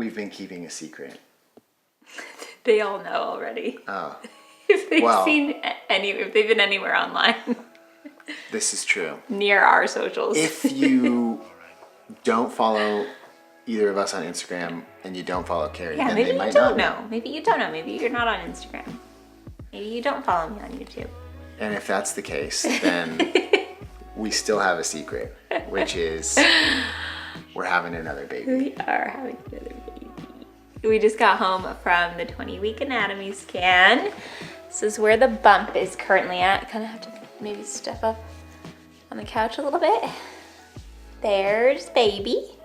We've been keeping a secret. They all know already. Oh. If they've been anywhere online. This is true. Near our socials. If you don't follow either of us on Instagram and you don't follow Carrie, then maybe they might you don't not know. Maybe you don't know. Maybe you're not on Instagram. Maybe you don't follow me on YouTube. And if that's the case, then we still have a secret, which is we're having another baby. We are having another baby. We just got home from the 20-week anatomy scan. This is where the bump is currently at. Kind of have to maybe step up on the couch a little bit. There's baby.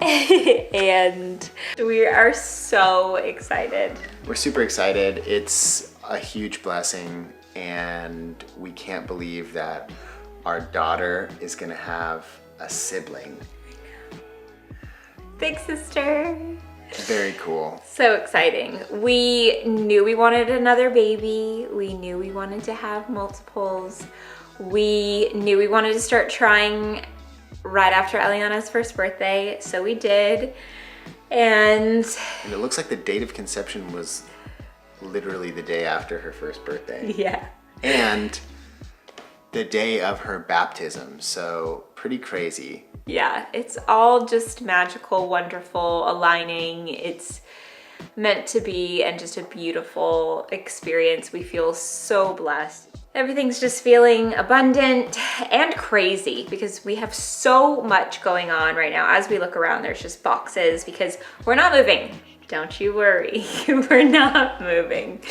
And we are so excited. We're super excited. It's a huge blessing, and we can't believe that our daughter is gonna have a sibling. Big sister. Very cool. So exciting. We knew we wanted another baby. We knew we wanted to have multiples. We knew we wanted to start trying right after Eliana's first birthday, so we did. And it looks like the date of conception was literally the day after her first birthday. Yeah. And the day of her baptism, so pretty crazy. Yeah, it's all just magical, wonderful, aligning. It's meant to be, and just a beautiful experience. We feel so blessed. Everything's just feeling abundant and crazy because we have so much going on right now. As we look around, there's just boxes because we're not moving. Don't you worry, we're not moving.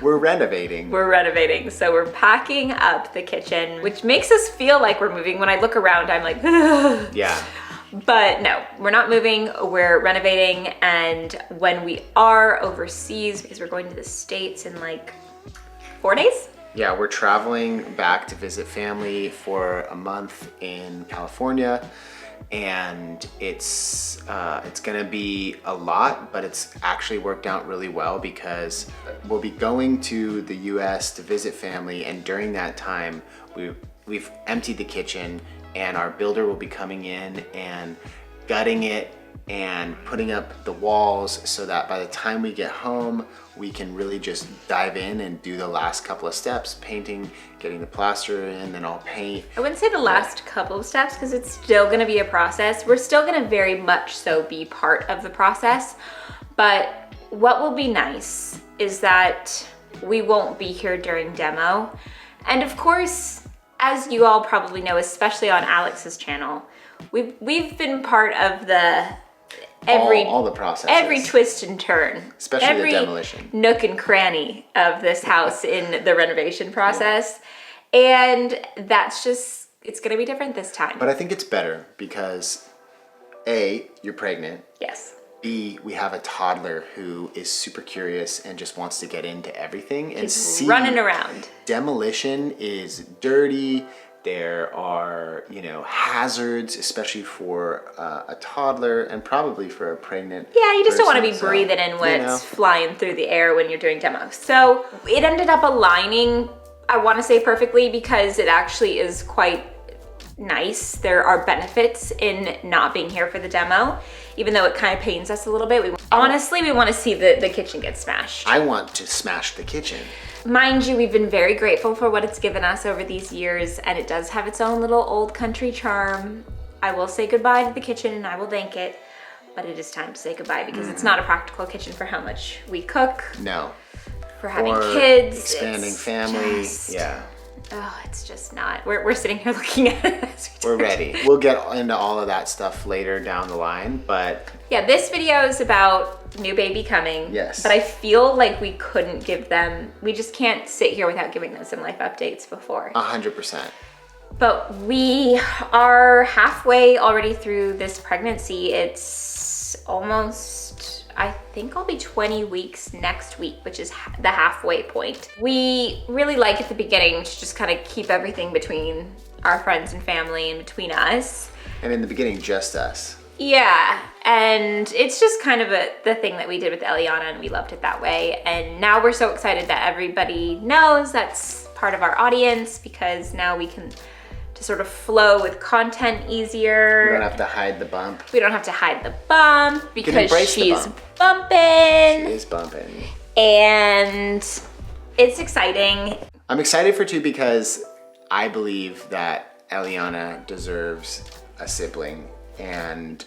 We're renovating. We're renovating, so we're packing up the kitchen, which makes us feel like we're moving. When I look around, I'm like, ugh. Yeah. But no, we're not moving, we're renovating. And when we are overseas, because we're going to the States in like 4 days. Yeah, we're traveling back to visit family for a month in California. And it's gonna be a lot, but it's actually worked out really well because we'll be going to the US to visit family, and during that time we've emptied the kitchen, and our builder will be coming in and gutting it and putting up the walls so that by the time we get home, we can really just dive in and do the last couple of steps, painting, getting the plaster in, then I'll paint. I wouldn't say the last couple of steps because it's still gonna be a process. We're still gonna very much so be part of the process, but what will be nice is that we won't be here during demo. And of course, as you all probably know, especially on Alex's channel, we've been part of all the processes. Every twist and turn. Especially the demolition. Nook and cranny of this house in the renovation process. Yeah. And that's just, it's gonna be different this time. But I think it's better because A, you're pregnant. Yes. B, we have a toddler who is super curious and just wants to get into everything. And C, running around. Demolition is dirty. There are, hazards, especially for a toddler and probably for a pregnant Yeah, you just don't want to person. be breathing in what's flying through the air when you're doing demos. So it ended up aligning, I want to say perfectly, because it actually is quite nice. There are benefits in not being here for the demo, even though it kind of pains us a little bit. Honestly, we want to see the kitchen get smashed. I want to smash the kitchen. Mind you, we've been very grateful for what it's given us over these years, and it does have its own little old country charm. I will say goodbye to the kitchen and I will thank it, but it is time to say goodbye because it's not a practical kitchen for how much we cook. No. For having kids. Expanding family. Yeah. Oh, it's just not. We're sitting here looking at it as we're ready. We'll get into all of that stuff later down the line, but yeah, this video is about new baby coming. Yes. But I feel like we couldn't give them, we just can't sit here without giving them some life updates before. 100%. But we are halfway already through this pregnancy. It's almost, I think I'll be 20 weeks next week, which is the halfway point. We really like at the beginning to just kind of keep everything between our friends and family and between us. And in the beginning, just us. Yeah, and it's just kind of the thing that we did with Eliana, and we loved it that way. And now we're so excited that everybody knows that's part of our audience, because now we can to sort of flow with content easier. You don't have to hide the bump. We don't have to hide the bump because she's bump. bumping. She is bumping. And it's exciting. I'm excited for 2 because I believe that Eliana deserves a sibling, and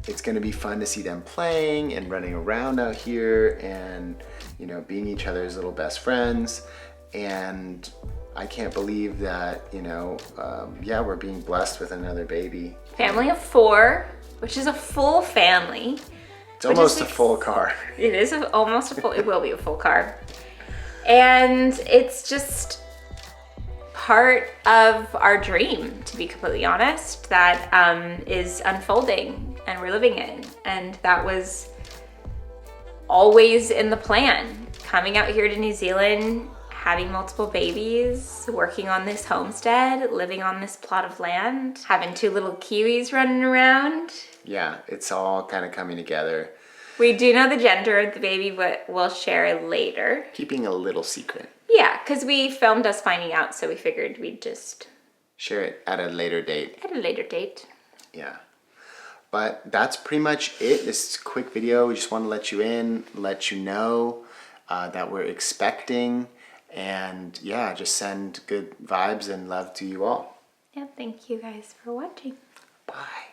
it's gonna be fun to see them playing and running around out here and, you know, being each other's little best friends. And I can't believe that, you know, yeah, we're being blessed with another baby. Family of 4, which is a full family. It's almost a full car. It is almost a full, it will be a full car. And it's just part of our dream, to be completely honest, that is unfolding and we're living in. And that was always in the plan. Coming out here to New Zealand, having multiple babies, working on this homestead, living on this plot of land, having 2 little Kiwis running around. Yeah, it's all kind of coming together. We do know the gender of the baby, but we'll share later. Keeping a little secret. Yeah, because we filmed us finding out, so we figured we'd just share it at a later date. At a later date. Yeah. But that's pretty much it. This is a quick video. We just want to let you know that we're expecting. And yeah, just send good vibes and love to you all. Yeah, thank you guys for watching. Bye.